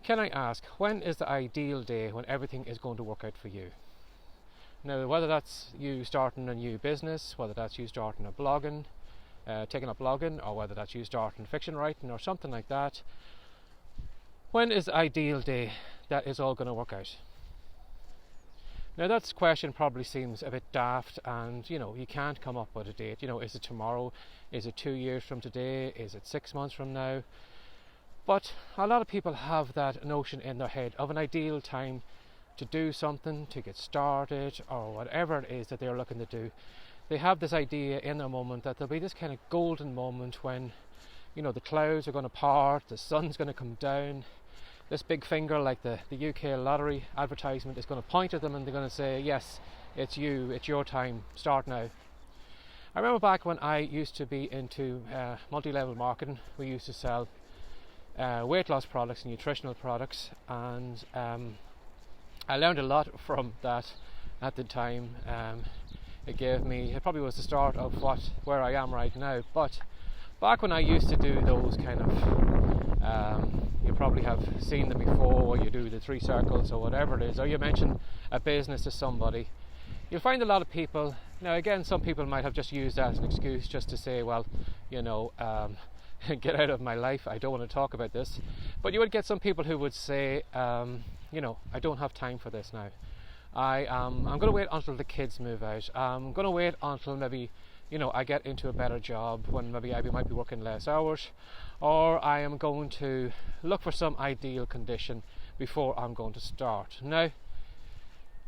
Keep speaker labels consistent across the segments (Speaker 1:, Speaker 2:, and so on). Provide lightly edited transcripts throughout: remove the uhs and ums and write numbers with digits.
Speaker 1: Can I ask, when is the ideal day when everything is going to work out for you? Now, whether that's you starting a new business, whether that's you starting taking up blogging, or whether that's you starting fiction writing or something like that, when is the ideal day that is all going to work out? Now, that question probably seems a bit daft, and you can't come up with a date. Is it tomorrow? Is it 2 years from today? Is it 6 months from now? But a lot of people have that notion in their head of an ideal time to do something, to get started, or whatever it is that they're looking to do. They have this idea in their moment that there'll be this kind of golden moment when, the clouds are going to part, the sun's going to come down, this big finger like the UK lottery advertisement is going to point at them and they're going to say, yes, it's you, it's your time, start now. I remember back when I used to be into multi-level marketing. We used to sell weight loss products and nutritional products, and I learned a lot from that at the time. It probably was the start of where I am right now. But back when I used to do those kind of, you probably have seen them before, or you do the 3 circles or whatever it is, or you mention a business to somebody, you'll find a lot of people. Now again, some people might have just used that as an excuse just to say, well, get out of my life, I don't want to talk about this. But you would get some people who would say, I don't have time for this now. I'm going to wait until the kids move out. I'm going to wait until maybe, I get into a better job when maybe I might be working less hours, or I am going to look for some ideal condition before I'm going to start. Now,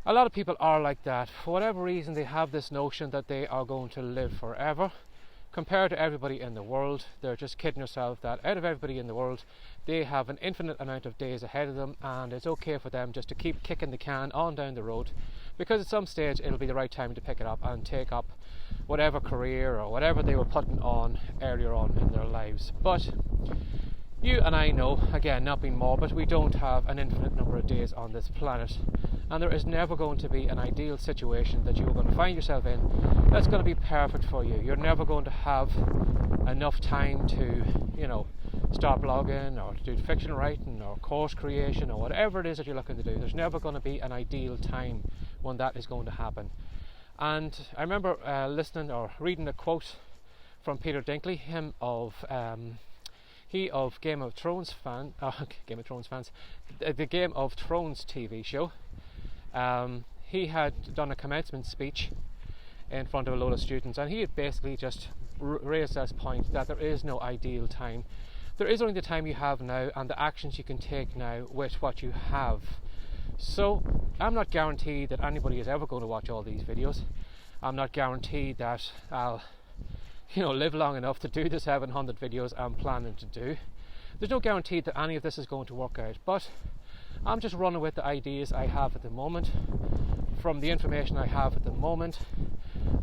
Speaker 1: a lot of people are like that. For whatever reason, they have this notion that they are going to live forever. Compared to everybody in the world, they're just kidding themselves that out of everybody in the world, they have an infinite amount of days ahead of them, and it's okay for them just to keep kicking the can on down the road, because at some stage it'll be the right time to pick it up and take up whatever career or whatever they were putting on earlier on in their lives. But you and I know, again, not being morbid, we don't have an infinite number of days on this planet, and there is never going to be an ideal situation that you're going to find yourself in that's going to be perfect for you. You're never going to have enough time to, start blogging or to do fiction writing or course creation or whatever it is that you're looking to do. There's never going to be an ideal time when that is going to happen. And I remember listening or reading a quote from Peter Dinkley, he of Game of Thrones fans, the Game of Thrones TV show. He had done a commencement speech in front of a load of students, and he had basically just raised this point that there is no ideal time. There is only the time you have now and the actions you can take now with what you have. So I'm not guaranteed that anybody is ever going to watch all these videos. I'm not guaranteed that I'll live long enough to do the 700 videos I'm planning to do. There's no guarantee that any of this is going to work out, but I'm just running with the ideas I have at the moment, from the information I have at the moment,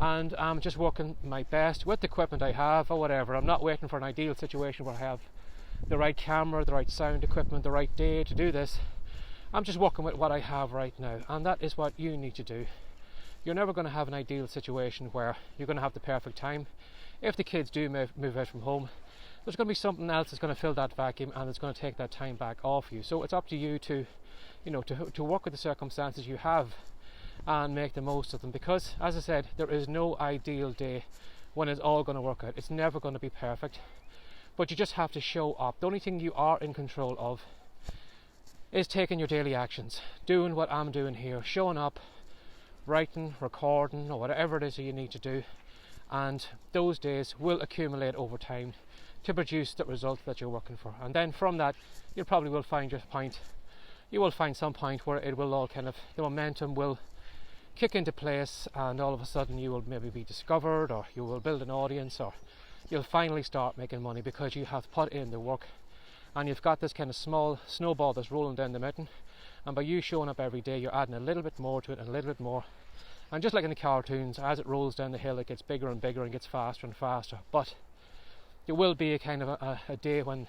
Speaker 1: and I'm just working my best with the equipment I have or whatever. I'm not waiting for an ideal situation where I have the right camera, the right sound equipment, the right day to do this. I'm just working with what I have right now, and that is what you need to do. You're never going to have an ideal situation where you're going to have the perfect time. If the kids do move out from home, there's going to be something else that's going to fill that vacuum, and it's going to take that time back off you. So it's up to you to work with the circumstances you have and make the most of them, because, as I said, there is no ideal day when it's all going to work out. It's never going to be perfect, but you just have to show up. The only thing you are in control of is taking your daily actions, doing what I'm doing here, showing up, writing, recording, or whatever it is that you need to do, and those days will accumulate over time to produce the result that you're working for. And then from that, you probably will find your point. You will find some point where it will all the momentum will kick into place, and all of a sudden you will maybe be discovered, or you will build an audience, or you'll finally start making money because you have put in the work, and you've got this kind of small snowball that's rolling down the mountain, and by you showing up every day, you're adding a little bit more to it and a little bit more. And just like in the cartoons, as it rolls down the hill, it gets bigger and bigger and gets faster and faster. But there will be a kind of a day when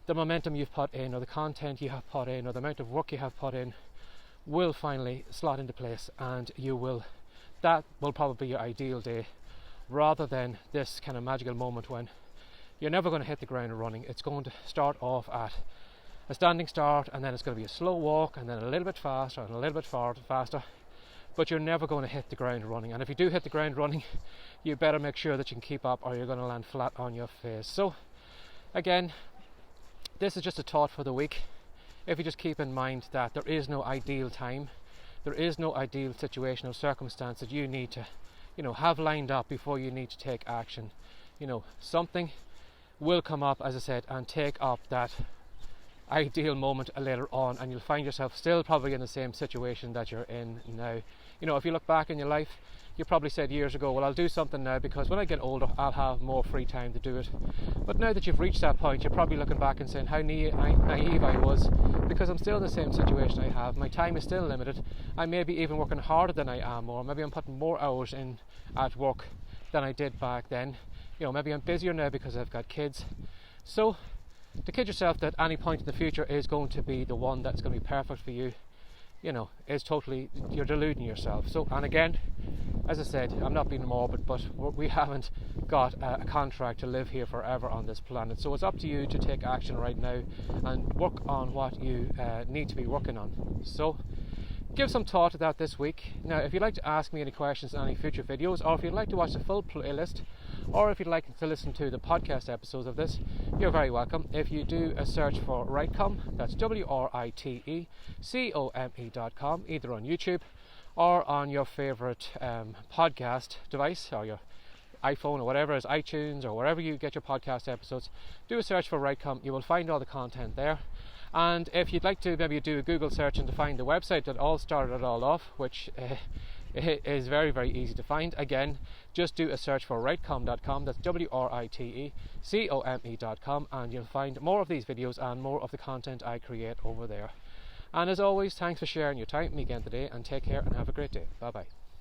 Speaker 1: the momentum you've put in, or the content you have put in, or the amount of work you have put in will finally slot into place, and that will probably be your ideal day, rather than this kind of magical moment when you're never going to hit the ground running. It's going to start off at a standing start, and then it's going to be a slow walk, and then a little bit faster and a little bit faster. But you're never going to hit the ground running. And if you do hit the ground running, you better make sure that you can keep up, or you're going to land flat on your face. So again, this is just a thought for the week. If you just keep in mind that there is no ideal time, there is no ideal situation or circumstance that you need to, have lined up before you need to take action. Something will come up, as I said, and take up that ideal moment later on, and you'll find yourself still probably in the same situation that you're in now. If you look back in your life, you probably said years ago, well, I'll do something now because when I get older I'll have more free time to do it. But now that you've reached that point, you're probably looking back and saying how naive I was, because I'm still in the same situation I have. My time is still limited. I may be even working harder than I am, or maybe I'm putting more hours in at work than I did back then. Maybe I'm busier now because I've got kids. So to kid yourself that any point in the future is going to be the one that's going to be perfect for you, is totally, you're deluding yourself. So, and again, as I said, I'm not being morbid, but we haven't got a contract to live here forever on this planet. So it's up to you to take action right now and work on what you need to be working on. So give some thought to that this week. Now, if you'd like to ask me any questions on any future videos, or if you'd like to watch the full playlist, or if you'd like to listen to the podcast episodes of this, you're very welcome. If you do a search for Writecom, that's WRITECOME.com, either on YouTube or on your favourite podcast device, or your iPhone or whatever, is iTunes or wherever you get your podcast episodes. Do a search for Writecom, you will find all the content there. And if you'd like to maybe do a Google search and to find the website that all started it all off, which it is very, very easy to find. Again, just do a search for writecom.com, that's WRITECOME.com, and you'll find more of these videos and more of the content I create over there. And as always, thanks for sharing your time with me again today, and take care and have a great day. Bye bye.